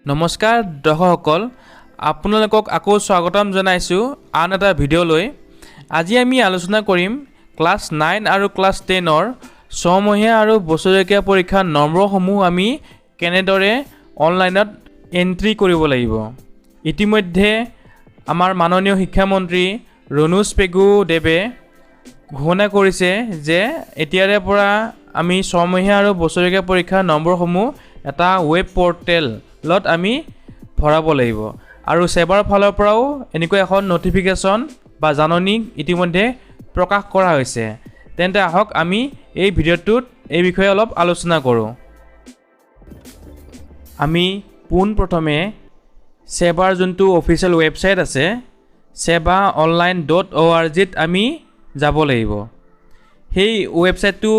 নমস্কাৰ দৰ্শকসকল, আপোনালোকক আকৌ স্বাগতম জনাইছোঁ আন এটা ভিডিঅ'লৈ। আজি আমি আলোচনা কৰিম ক্লাছ 9 আৰু ক্লাছ 10ৰ ছমহীয়া আৰু বছৰেকীয়া পৰীক্ষাৰ নম্বৰসমূহ আমি কেনেদৰে অনলাইনত এণ্ট্ৰি কৰিব লাগিব। ইতিমধ্যে আমাৰ মাননীয় শিক্ষামন্ত্ৰী ৰণোজ পেগুদেৱে ঘোষণা কৰিছে যে এতিয়াৰে পৰা আমি ছমহীয়া আৰু বছৰেকীয়া পৰীক্ষাৰ নম্বৰসমূহ এটা ৱেব পৰ্টেলত আমি ভৰাব লাগিব আৰু সেবাৰ ফালৰ পৰাও এনেকুৱা এখন নটিফিকেশ্যন বা জাননী ইতিমধ্যে প্ৰকাশ কৰা হৈছে। তেন্তে আহক আমি এই ভিডিঅ'টোত এই বিষয়ে অলপ আলোচনা কৰোঁ। আমি পোনপ্ৰথমে সেবাৰ যোনটো অফিচিয়েল ৱেবছাইট আছে sebaonline.org-ত আমি যাব লাগিব। সেই ৱেবছাইটটো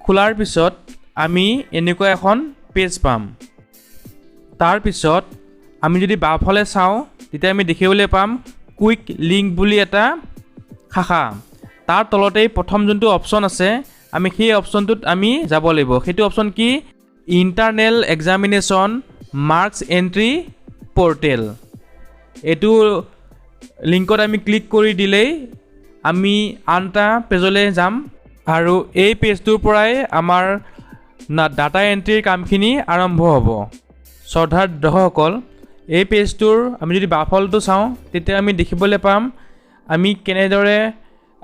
খোলাৰ পিছত আমি এনেকুৱা এখন পেজ পাম। তাৰ পিছত আমি যদি বাওঁফালে চাওঁ তেতিয়া আমি দেখিবলৈ পাম কুইক লিংক বুলি এটা শাখা। তাৰ তলতেই প্ৰথম যোনটো অপশ্যন আছে আমি সেই অপশ্যনটোত আমি যাব লাগিব। সেইটো অপশ্যন কি? Internal examination marks entry portal. এইটো লিংকত আমি ক্লিক কৰি দিলেই আমি আন এটা পেজলৈ যাম আৰু এই পেজটোৰ পৰাই আমাৰ ডাটা এণ্ট্ৰিৰ কামখিনি আৰম্ভ হ'ব। শ্ৰদ্ধাৰ দৰ্শকসকল, এই পেজটোৰ আমি যদি বাওঁফালটো চাওঁ তেতিয়া আমি দেখিবলৈ পাম আমি কেনেদৰে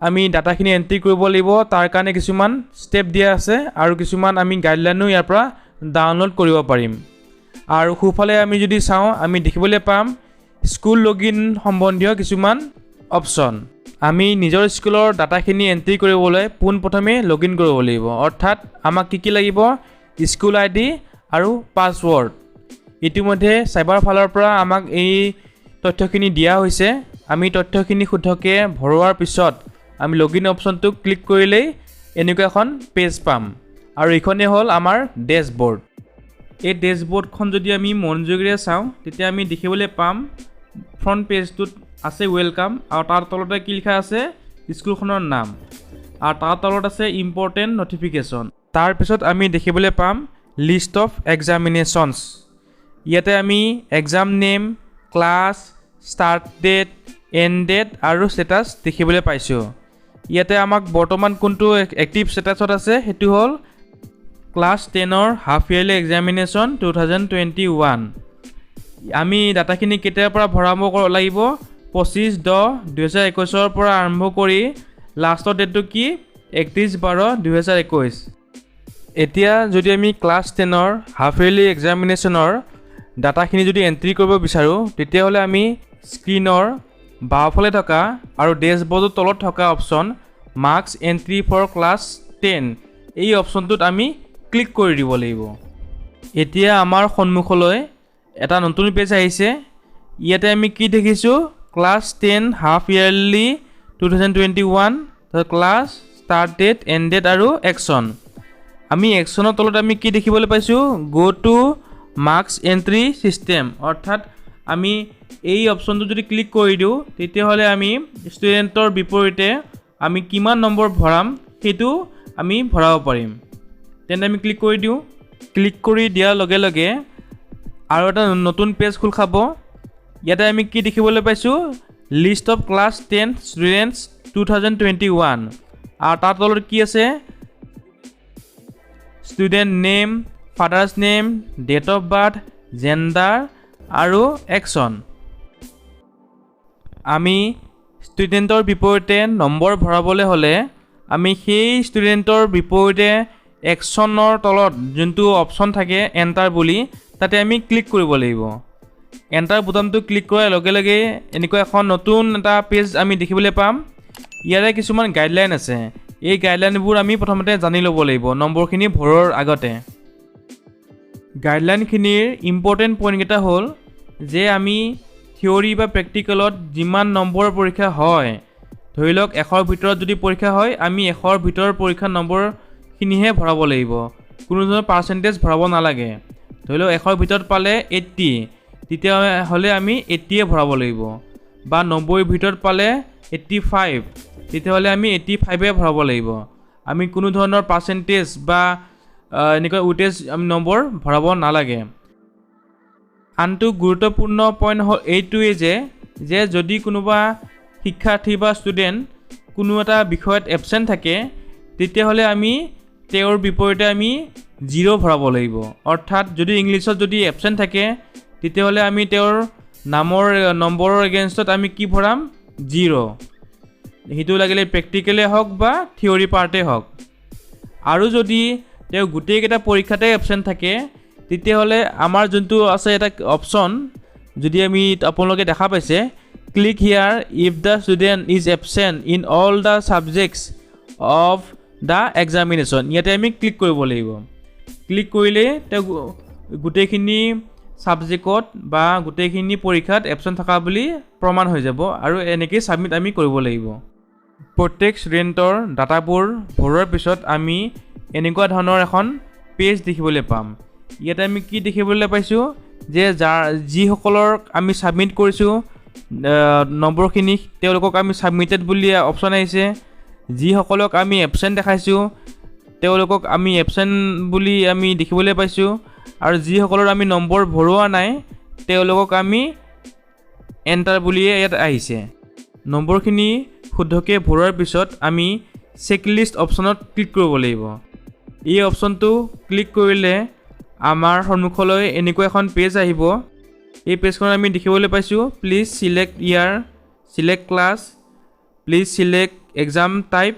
আমি ডাটাখিনি এণ্ট্ৰি কৰিব লাগিব তাৰ কাৰণে কিছুমান ষ্টেপ দিয়া আছে আৰু কিছুমান আমি গাইডলাইনো ইয়াৰ পৰা ডাউনলোড কৰিব পাৰিম। আৰু সোঁফালে আমি যদি চাওঁ আমি দেখিবলৈ পাম স্কুল লগইন সম্বন্ধীয় কিছুমান অপশ্যন। আমি নিজৰ স্কুলৰ ডাটাখিনি এণ্ট্ৰি কৰিবলৈ পোনপ্ৰথমে লগইন কৰিব লাগিব। অৰ্থাৎ আমাক কি লাগিব? স্কুল আই ডি আৰু পাছৱৰ্ড। ইতিমধ্যে চাইবাৰ ফালৰ পৰা আমাক এই তথ্যখিনি দিয়া হৈছে। আমি তথ্যখিনি শুদ্ধকৈ ভৰোৱাৰ পিছত আমি লগইন অপশ্যনটো ক্লিক কৰিলেই এনেকুৱা এখন পেজ পাম আৰু এইখনেই হ'ল আমাৰ ডেছবৰ্ড। এই ডেছবৰ্ডখন যদি আমি মনোযোগেৰে চাওঁ তেতিয়া আমি দেখিবলৈ পাম ফ্ৰণ্ট পেজটোত আছে ৱেলকাম আৰু তাৰ তলতে কি লিখা আছে? স্কুলখনৰ নাম আৰু তাৰ তলত আছে ইম্পৰ্টেণ্ট নটিফিকেশ্যন। তাৰপিছত আমি দেখিবলৈ পাম লিষ্ট অফ এক্সামিনেশ্যনছ। ইয়াতে আমি exam name, class, start date, end date আৰু ষ্টেটাছ দেখিবলৈ পাইছোঁ। ইয়াতে আমাক বৰ্তমান কোনটো এক্টিভ ষ্টেটাছত আছে সেইটো হ'ল ক্লাছ 10ৰ হাফ ইয়াৰলি এক্সামিনেশ্যন 2021। আমি ডাটাখিনি কেতিয়াৰ পৰা ভৰাব লাগিব? 25/10/2021 পৰা আৰম্ভ কৰি লাষ্টৰ ডেটটো কি? 31/12/2021। এতিয়া যদি আমি ক্লাছ 10ৰ হাফ ইয়াৰলি এক্সামিনেশ্যনৰ ডাটাখিনি যদি এণ্ট্ৰি কৰিব বিচাৰোঁ তেতিয়াহ'লে আমি স্ক্ৰীনৰ বাওঁফালে থকা আৰু ডেছবৰ্ডৰ তলত থকা option marks entry for class 10 এই অপশ্যনটোত আমি ক্লিক কৰি দিব লাগিব। এতিয়া আমাৰ সন্মুখলৈ এটা নতুন পেজ আহিছে। ইয়াতে আমি কি দেখিছোঁ? Class 10 half yearly 2021, class, start date, end date আৰু একশ্যন। আমি একশ্যনৰ তলত আমি কি দেখিবলৈ পাইছোঁ? গ' টু মাৰ্কছ এণ্ট্ৰি ছিষ্টেম। অৰ্থাৎ আমি এই অপশ্যনটো যদি ক্লিক কৰি দিওঁ তেতিয়াহ'লে আমি ষ্টুডেণ্টৰ বিপৰীতে আমি কিমান নম্বৰ ভৰাম সেইটো আমি ভৰাব পাৰিম। তেন্তে আমি ক্লিক কৰি দিওঁ। ক্লিক কৰি দিয়াৰ লগে লগে আৰু এটা নতুন পেজ খোল খাব। ইয়াতে আমি কি দেখিবলৈ পাইছোঁ? লিষ্ট অফ ক্লাছ 10 ষ্টুডেণ্টছ 2021 আৰু তাৰ তলত কি আছে? Student name, father's name, date of birth, gender আৰু একশ্যন। আমি ষ্টুডেণ্টৰ বিপৰীতে নম্বৰ ভৰাবলৈ হ'লে আমি সেই ষ্টুডেণ্টৰ বিপৰীতে একশ্যনৰ তলত যোনটো অপশ্যন থাকে এণ্টাৰ বুলি তাতে আমি ক্লিক কৰিব লাগিব। এণ্টাৰ বুটামটো ক্লিক কৰাৰ লগে লগে এনেকুৱা এখন নতুন এটা পেজ আমি দেখিবলৈ পাম। ইয়াৰে কিছুমান গাইডলাইন আছে। এই গাইডলাইনবোৰ আমি প্ৰথমতে জানি ল'ব লাগিব নম্বৰখিনি ভৰোৱাৰ আগতে। গাইডলাইনখিনিৰ ইম্পৰ্টেণ্ট পইণ্টকেইটা হ'ল যে আমি থিয়ৰী বা প্ৰেক্টিকেলত যিমান নম্বৰৰ পৰীক্ষা হয়, ধৰি লওক 100ৰ ভিতৰত যদি পৰীক্ষা হয় আমি 100ৰ ভিতৰৰ পৰীক্ষাৰ নম্বৰখিনিহে ভৰাব লাগিব। কোনো ধৰণৰ পাৰ্চেণ্টেজ ভৰাব নালাগে। ধৰি লওক 100ৰ ভিতৰত পালে 80, তেতিয়াহ'লে আমি 80য়ে ভৰাব লাগিব। বা 90ৰ ভিতৰত পালে 85, তেতিয়াহ'লে আমি 85য়ে ভৰাব লাগিব। আমি কোনো ধৰণৰ পাৰ্চেণ্টেজ বা এনেকুৱা উইটেজ আমি নম্বৰ ভৰাব নালাগে। আনটো গুৰুত্বপূৰ্ণ পইণ্ট হ'ল এইটোৱে যে যদি কোনোবা শিক্ষাৰ্থী বা ষ্টুডেণ্ট কোনো এটা বিষয়ত এবচেণ্ট থাকে তেতিয়াহ'লে আমি তেওঁৰ বিপৰীতে আমি 0 ভৰাব লাগিব। অৰ্থাৎ যদি ইংলিছত যদি এবচেণ্ট থাকে তেতিয়াহ'লে আমি তেওঁৰ নম্বৰৰ এগেইনষ্টত আমি কি ভৰাম 0। সেইটো লাগিলে প্ৰেক্টিকেলে হওক বা থিয়ৰী পাৰ্টে হওক। আৰু যদি তেওঁ গোটেইকেইটা পৰীক্ষাতে এবচেণ্ট থাকে তেতিয়াহ'লে আমাৰ যোনটো আছে এটা অপশ্যন, যদি আমি আপোনালোকে দেখা পাইছে click here if the student is absent in all the subjects of the examination. ইয়াতে আমি ক্লিক কৰিব লাগিব। ক্লিক কৰিলে তেওঁ গোটেইখিনি ছাবজেক্টত বা গোটেইখিনি পৰীক্ষাত এবচেণ্ট থকা বুলি প্ৰমাণ হৈ যাব আৰু এনেকৈ ছাবমিট আমি কৰিব লাগিব। প্ৰত্যেক ষ্টুডেণ্টৰ ডাটাবোৰ ভৰোৱাৰ পিছত আমি এনেকুৱা ধৰণৰ এখন পেজ দেখিবলৈ পাম। ইয়াতে আমি কি দেখিবলৈ পাইছোঁ যে যিসকলৰ আমি ছাবমিট কৰিছোঁ নম্বৰখিনি তেওঁলোকক আমি ছাবমিটেড বুলি অপশ্যন আহিছে। যিসকলক আমি এবচেণ্ট দেখাইছোঁ তেওঁলোকক আমি এবচেণ্ট বুলি আমি দেখিবলৈ পাইছোঁ আৰু যিসকলৰ আমি নম্বৰ ভৰোৱা নাই তেওঁলোকক আমি এণ্টাৰ বুলিয়ে ইয়াত আহিছে। নম্বৰখিনি শুদ্ধকৈ ভৰোৱাৰ পিছত আমি চেকলিষ্ট অপশ্যনত ক্লিক কৰিব লাগিব। এই অপশ্যনটো ক্লিক কৰিলে আমাৰ সন্মুখলৈ এনেকুৱা এখন পেজ আহিব। এই পেজখনত আমি দেখিবলৈ পাইছোঁ please select year, select class, please select exam type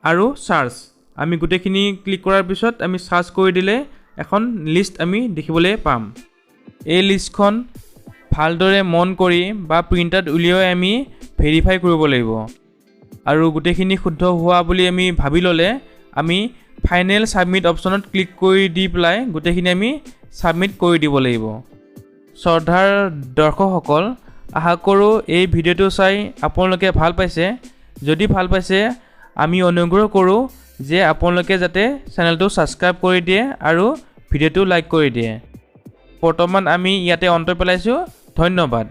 আৰু চাৰ্চ। আমি গোটেইখিনি ক্লিক কৰাৰ পিছত আমি চাৰ্চ কৰি দিলে এখন লিষ্ট আমি দেখিবলৈ পাম। এই লিষ্টখন ভালদৰে মন কৰি বা প্ৰিণ্ট উলিয়াই আমি ভেৰিফাই কৰিব লাগিব আৰু গোটেইখিনি শুদ্ধ হোৱা বুলি আমি ভাবি ল'লে আমি ফাইনেল ছাবমিট অপশ্যনত ক্লিক কৰি দি পেলাই গোটেইখিনি আমি ছাবমিট কৰি দিব লাগিব। শ্ৰদ্ধাৰ দৰ্শকসকল, আশা কৰোঁ এই ভিডিঅ'টো চাই আপোনালোকে ভাল পাইছে। যদি ভাল পাইছে আমি অনুগ্ৰহ কৰোঁ যে আপোনালোকে যাতে চেনেলটো ছাবস্ক্ৰাইব কৰি দিয়ে আৰু ভিডিঅ'টো লাইক কৰি দিয়ে। বৰ্তমান আমি ইয়াতে অন্ত পেলাইছোঁ। ধন্যবাদ।